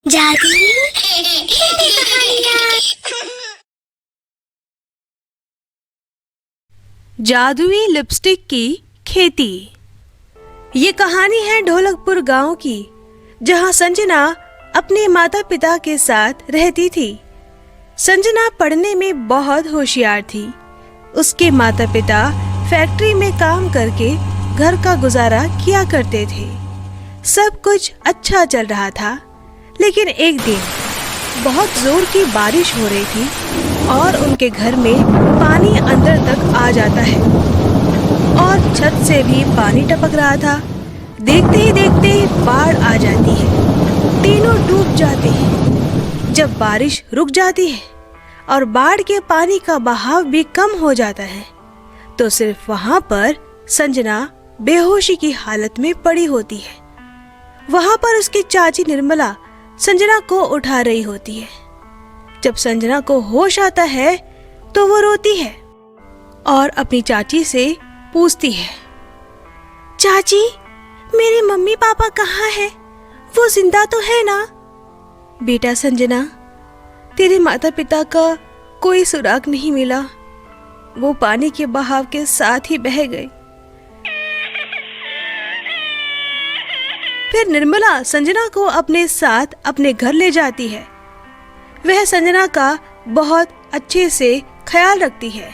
जादुई कहानियाँ। जादुई लिपस्टिक की खेती। ये कहानी है ढोलकपुर गांव की, जहां संजना अपने माता पिता के साथ रहती थी। संजना पढ़ने में बहुत होशियार थी। उसके माता पिता फैक्ट्री में काम करके घर का गुजारा किया करते थे। सब कुछ अच्छा चल रहा था, लेकिन एक दिन बहुत जोर की बारिश हो रही थी और उनके घर में पानी अंदर तक आ जाता है और छत से भी पानी टपक रहा था। देखते ही देखते बाढ़ आ जाती है, तीनों डूब जाते हैं। जब बारिश रुक जाती है और बाढ़ के पानी का बहाव भी कम हो जाता है, तो सिर्फ वहां पर संजना बेहोशी की हालत में पड़ी होती है। वहां पर उसकी चाची निर्मला संजना को उठा रही होती है। जब संजना को होश आता है तो वो रोती है और अपनी चाची से पूछती है, चाची, मेरे मम्मी पापा कहाँ हैं? वो जिंदा तो है ना? बेटा संजना, तेरे माता पिता का कोई सुराग नहीं मिला। वो पानी के बहाव के साथ ही बह गए। फिर निर्मला संजना को अपने साथ अपने घर ले जाती है। वह संजना का बहुत अच्छे से ख्याल रखती है।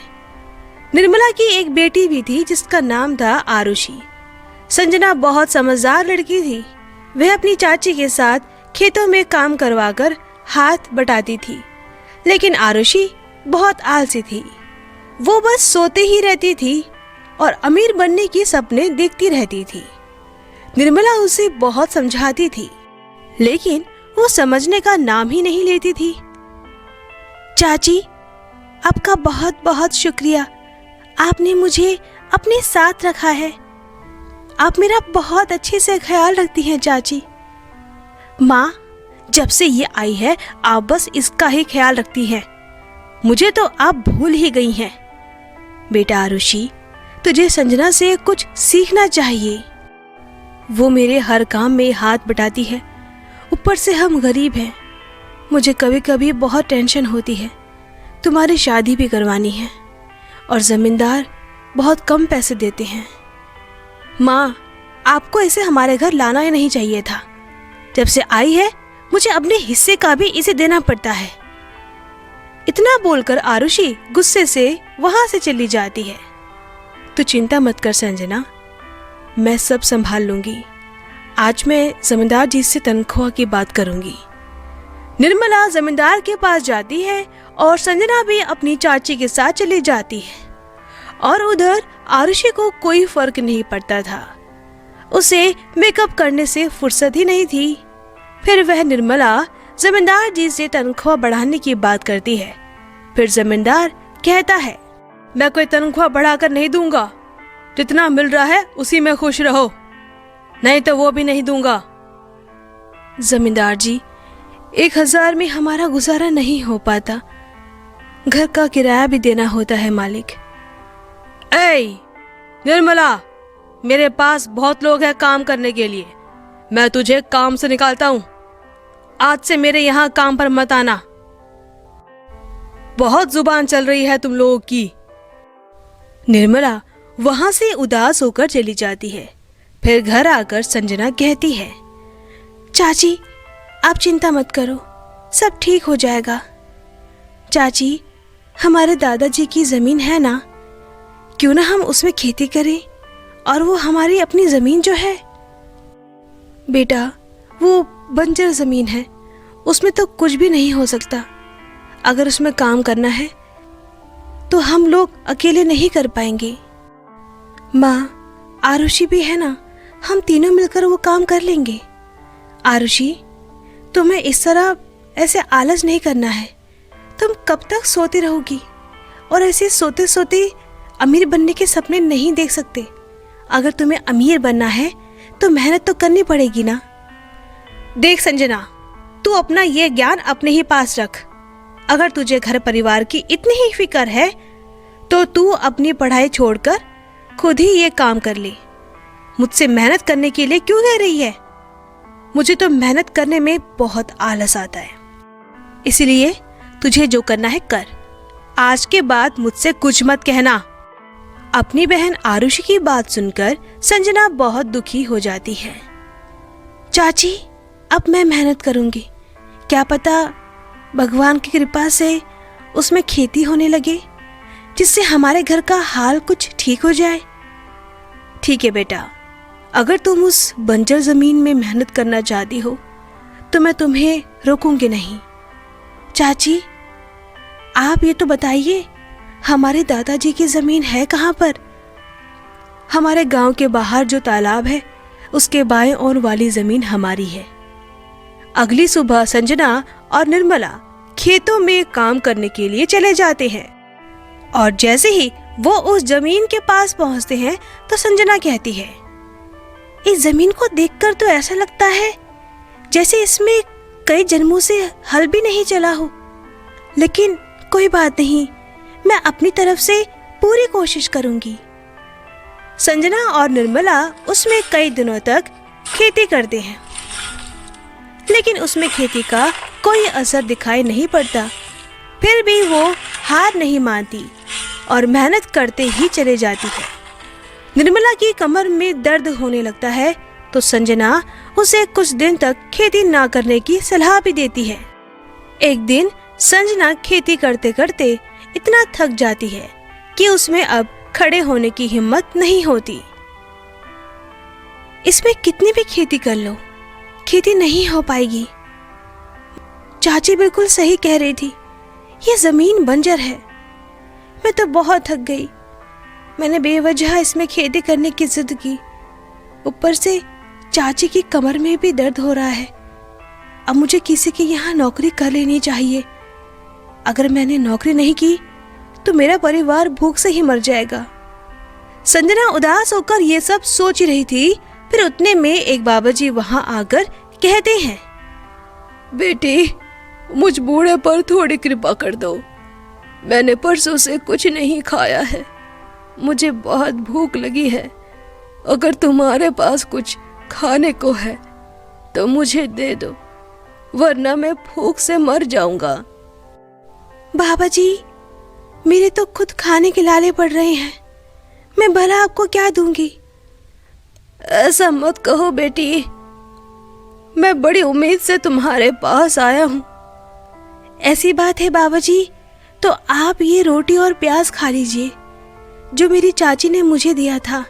निर्मला की एक बेटी भी थी जिसका नाम था आरुषि। संजना बहुत समझदार लड़की थी। वह अपनी चाची के साथ खेतों में काम करवाकर हाथ बटाती थी, लेकिन आरुषि बहुत आलसी थी। वो बस सोते ही रहती थी और अमीर बनने की सपने देखती रहती थी। निर्मला उसे बहुत समझाती थी, लेकिन वो समझने का नाम ही नहीं लेती थी। चाची, आपका बहुत बहुत शुक्रिया। आपने मुझे अपने साथ रखा है। आप मेरा बहुत अच्छे से ख्याल रखती हैं चाची। माँ, जब से ये आई है आप बस इसका ही ख्याल रखती हैं। मुझे तो आप भूल ही गई हैं। बेटा आरुषि, तुझे संजना से कुछ सीखना चाहिए। वो मेरे हर काम में हाथ बटाती है। ऊपर से हम गरीब हैं। मुझे कभी कभी बहुत टेंशन होती है। तुम्हारी शादी भी करवानी है और जमींदार बहुत कम पैसे देते हैं। माँ, आपको इसे हमारे घर लाना ही नहीं चाहिए था। जब से आई है मुझे अपने हिस्से का भी इसे देना पड़ता है। इतना बोलकर आरुषि गुस्से से वहां से चली जाती है। तू चिंता मत कर संजना, मैं सब संभाल लूंगी। आज मैं जमींदार जी से तनख्वाह की बात करूंगी। निर्मला जमींदार के पास जाती है और संजना भी अपनी चाची के साथ चली जाती है। और उधर आरुषि को कोई फर्क नहीं पड़ता था। उसे मेकअप करने से फुर्सत ही नहीं थी। फिर वह निर्मला जमींदार जी से तनख्वाह बढ़ाने की बात करती है। फिर जमींदार कहता है, मैं कोई तनख्वाह बढ़ाकर नहीं दूंगा। जितना मिल रहा है उसी में खुश रहो, नहीं तो वो भी नहीं दूंगा। जमींदार जी, 1000 में हमारा गुजारा नहीं हो पाता। घर का किराया भी देना होता है मालिक। ऐ निर्मला, मेरे पास बहुत लोग हैं काम करने के लिए। मैं तुझे काम से निकालता हूँ। आज से मेरे यहाँ काम पर मत आना। बहुत जुबान चल रही है तुम लोगों की। निर्मला वहां से उदास होकर चली जाती है। फिर घर आकर संजना कहती है, चाची, आप चिंता मत करो, सब ठीक हो जाएगा। चाची, हमारे दादाजी की जमीन है ना, क्यों ना हम उसमें खेती करें और वो हमारी अपनी जमीन जो है। बेटा, वो बंजर जमीन है, उसमें तो कुछ भी नहीं हो सकता। अगर उसमें काम करना है तो हम लोग अकेले नहीं कर पाएंगे। माँ, आरुषि भी है ना, हम तीनों मिलकर वो काम कर लेंगे। आरुषि, तुम्हें इस तरह ऐसे आलस नहीं करना है। तुम कब तक सोती रहोगी और ऐसे सोते सोते अमीर बनने के सपने नहीं देख सकते। अगर तुम्हें अमीर बनना है तो मेहनत तो करनी पड़ेगी ना। देख संजना, तू अपना ये ज्ञान अपने ही पास रख। अगर तुझे घर परिवार की इतनी ही फिक्र है तो तू अपनी पढ़ाई छोड़कर खुद ही ये काम कर ले। मुझसे मेहनत करने के लिए क्यों कह रही है? मुझे तो मेहनत करने में बहुत आलस आता है। इसलिए तुझे जो करना है कर। आज के बाद मुझसे कुछ मत कहना। अपनी बहन आरुषि की बात सुनकर संजना बहुत दुखी हो जाती है। चाची, अब मैं मेहनत करूंगी। क्या पता भगवान की कृपा से उसमें खेती होने लगे, जिससे हमारे घर का हाल कुछ ठीक हो जाए। ठीक है बेटा, अगर तुम उस बंजर जमीन में मेहनत करना चाहती हो तो मैं तुम्हें रोकूंगी नहीं। चाची, आप ये तो बताइए, हमारे दादाजी की जमीन है कहाँ पर? हमारे गांव के बाहर जो तालाब है उसके बाएं ओर वाली जमीन हमारी है। अगली सुबह संजना और निर्मला खेतों में काम करने के लिए चले जाते हैं और जैसे ही वो उस जमीन के पास पहुंचते हैं तो संजना कहती है, इस जमीन को देखकर तो ऐसा लगता है जैसे इसमें कई जन्मों से हल भी नहीं चला हो। लेकिन कोई बात नहीं, मैं अपनी तरफ से पूरी कोशिश करूंगी। संजना और निर्मला उसमें कई दिनों तक खेती करते हैं, लेकिन उसमें खेती का कोई असर दिखाई नहीं पड़ता। फिर भी वो हार नहीं मानती और मेहनत करते ही चले जाती है। निर्मला की कमर में दर्द होने लगता है तो संजना उसे कुछ दिन तक खेती ना करने की सलाह भी देती है। एक दिन संजना खेती करते करते इतना थक जाती है कि उसमें अब खड़े होने की हिम्मत नहीं होती। इसमें कितनी भी खेती कर लो, खेती नहीं हो पाएगी। चाची बिल्कुल सही कह रही थी, ये जमीन बंजर है। मैं तो बहुत थक गई। मैंने बेवजह इसमें खेती करने की जिद की। ऊपर से चाची की कमर में भी दर्द हो रहा है। अब मुझे किसी के यहाँ नौकरी कर लेनी चाहिए। अगर मैंने नौकरी नहीं की तो मेरा परिवार भूख से ही मर जाएगा। संजना उदास होकर ये सब सोच ही रही थी, फिर उतने में एक बाबाजी वहां आकर कहते हैं, बेटी, मुझ बूढ़े पर थोड़ी कृपा कर दो। मैंने परसों से कुछ नहीं खाया है। मुझे बहुत भूख लगी है। अगर तुम्हारे पास कुछ खाने को है तो मुझे दे दो, वरना मैं भूख से मर जाऊंगा। बाबाजी, मेरे तो खुद खाने के लाले पड़ रहे हैं। मैं भला आपको क्या दूंगी? ऐसा मत कहो बेटी, मैं बड़ी उम्मीद से तुम्हारे पास आया हूँ। ऐसी बात है बाबाजी, तो आप ये रोटी और प्याज खा लीजिए जो मेरी चाची ने मुझे दिया था।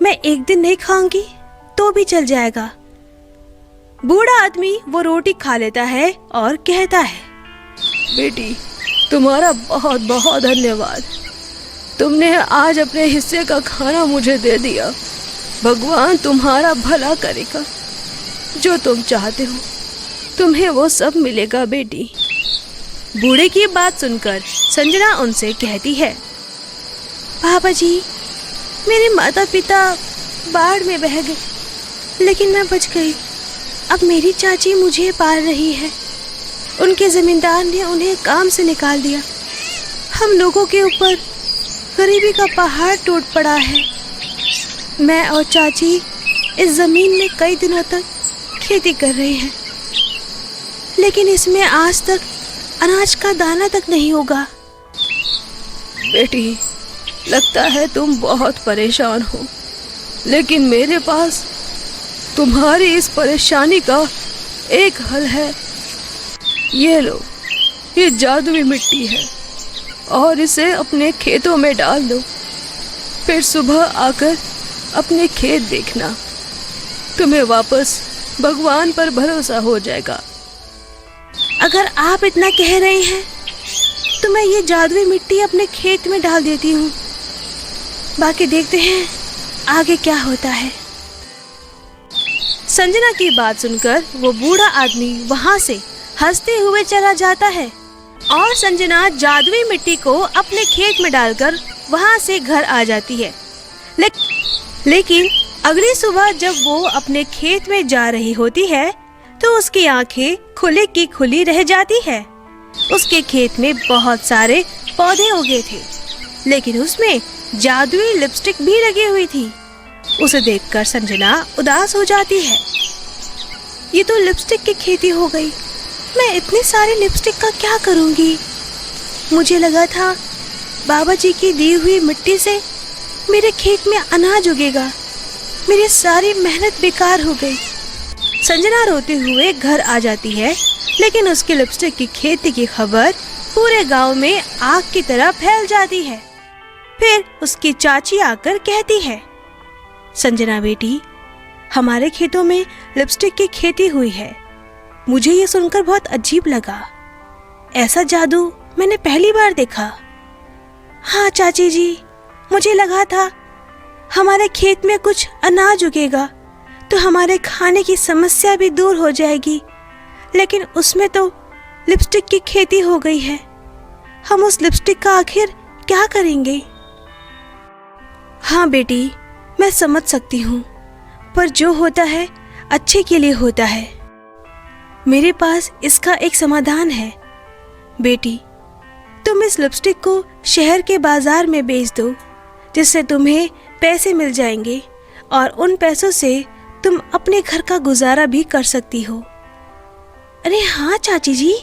मैं एक दिन नहीं खाऊंगी तो भी चल जाएगा। बूढ़ा आदमी वो रोटी खा लेता है और कहता है, बेटी, तुम्हारा बहुत बहुत धन्यवाद। तुमने आज अपने हिस्से का खाना मुझे दे दिया। भगवान तुम्हारा भला करेगा। जो तुम चाहते हो तुम्हें वो सब मिलेगा बेटी। बूढ़े की बात सुनकर संजना उनसे कहती है, बाबाजी, मेरे माता पिता बाढ़ में बह गए, लेकिन मैं बच गई। अब मेरी चाची मुझे पाल रही है। उनके जमींदार ने उन्हें काम से निकाल दिया। हम लोगों के ऊपर गरीबी का पहाड़ टूट पड़ा है। मैं और चाची इस जमीन में कई दिनों तक खेती कर रहे हैं, लेकिन इसमें आज तक अनाज का दाना तक नहीं होगा। बेटी, लगता है तुम बहुत परेशान हो, लेकिन मेरे पास तुम्हारी इस परेशानी का एक हल है। ये लो, ये जादुई मिट्टी है और इसे अपने खेतों में डाल दो। फिर सुबह आकर अपने खेत देखना, तुम्हें वापस भगवान पर भरोसा हो जाएगा। अगर आप इतना कह रहे हैं तो मैं ये जादुई मिट्टी अपने खेत में डाल देती हूँ। बाकी देखते हैं आगे क्या होता है। संजना की बात सुनकर वो बूढ़ा आदमी वहां से हंसते हुए चला जाता है और संजना जादुई मिट्टी को अपने खेत में डालकर वहां से घर आ जाती है। लेकिन अगली सुबह जब वो अपने खेत में जा रही होती है तो उसकी आंखें खुली की खुली रह जाती है। उसके खेत में बहुत सारे पौधे उगे थे, लेकिन उसमें जादुई लिपस्टिक भी लगी हुई थी। उसे देखकर संजना उदास हो जाती है। ये तो लिपस्टिक की खेती हो गई। मैं इतनी सारी लिपस्टिक का क्या करूँगी? मुझे लगा था बाबा जी की दी हुई मिट्टी से मेरे खेत में अनाज उगेगा। मेरी सारी मेहनत बेकार हो गई। संजना रोते हुए घर आ जाती है, लेकिन उसकी लिपस्टिक की खेती की खबर पूरे गांव में आग की तरह फैल जाती है। फिर उसकी चाची आकर कहती है, संजना बेटी, हमारे खेतों में लिपस्टिक की खेती हुई है। मुझे ये सुनकर बहुत अजीब लगा। ऐसा जादू मैंने पहली बार देखा। हाँ चाची जी, मुझे लगा था हमारे खेत में कुछ अनाज उगेगा तो हमारे खाने की समस्या भी दूर हो जाएगी, लेकिन उसमें तो लिपस्टिक की खेती हो गई है। हम उस लिपस्टिक का आखिर क्या करेंगे? हाँ बेटी, मैं समझ सकती हूँ, पर जो होता है अच्छे के लिए होता है। मेरे पास इसका एक समाधान है। बेटी, तुम इस लिपस्टिक को शहर के बाजार में बेच दो, जिससे तुम्हें पैसे मिल जाएंगे और उन पैसों से तुम अपने घर का गुजारा भी कर सकती हो। अरे हाँ चाची जी,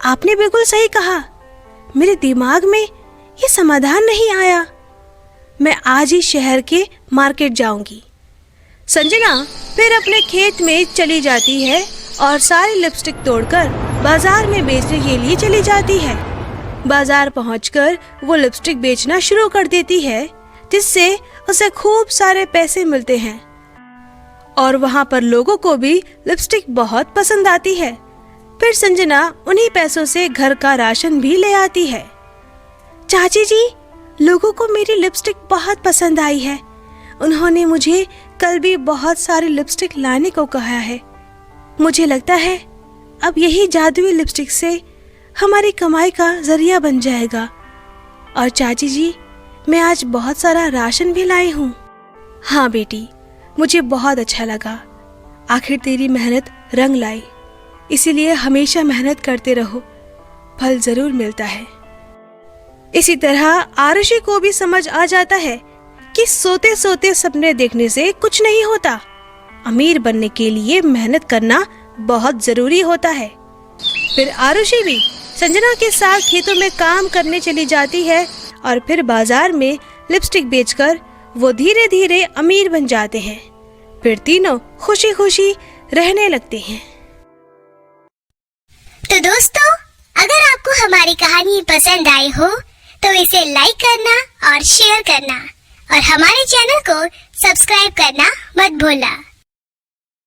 आपने बिल्कुल सही कहा। मेरे दिमाग में ये समाधान नहीं आया। मैं आज ही शहर के मार्केट जाऊंगी। संजना फिर अपने खेत में चली जाती है और सारी लिपस्टिक तोड़कर बाजार में बेचने के लिए चली जाती है। बाजार पहुंचकर वो लिपस्टिक बेचना शुरू कर देती है, जिससे उसे खूब सारे पैसे मिलते हैं और वहां पर लोगों को भी लिपस्टिक बहुत पसंद आती है। फिर संजना उन्हीं पैसों से घर का राशन भी ले आती है। चाची जी, लोगों को मेरी लिपस्टिक बहुत पसंद आई है। उन्होंने मुझे कल भी बहुत सारी लिपस्टिक लाने को कहा है। मुझे लगता है अब यही जादुई लिपस्टिक से हमारी कमाई का जरिया बन जाएगा। और चाची जी, मैं आज बहुत सारा राशन भी लाई हूँ। हाँ बेटी, मुझे बहुत अच्छा लगा। आखिर तेरी मेहनत रंग लाई। इसीलिए हमेशा मेहनत करते रहो, फल जरूर मिलता है। इसी तरह आरुषि को भी समझ आ जाता है कि सोते सोते सपने देखने से कुछ नहीं होता। अमीर बनने के लिए मेहनत करना बहुत जरूरी होता है। फिर आरुषि भी संजना के साथ खेतों में काम करने चली जाती है और फिर बाजार में लिपस्टिक बेचकर वो धीरे धीरे अमीर बन जाते हैं। फिर तीनों खुशी खुशी रहने लगते हैं। तो दोस्तों, अगर आपको हमारी कहानी पसंद आई हो तो इसे लाइक करना और शेयर करना और हमारे चैनल को सब्सक्राइब करना मत भूलना।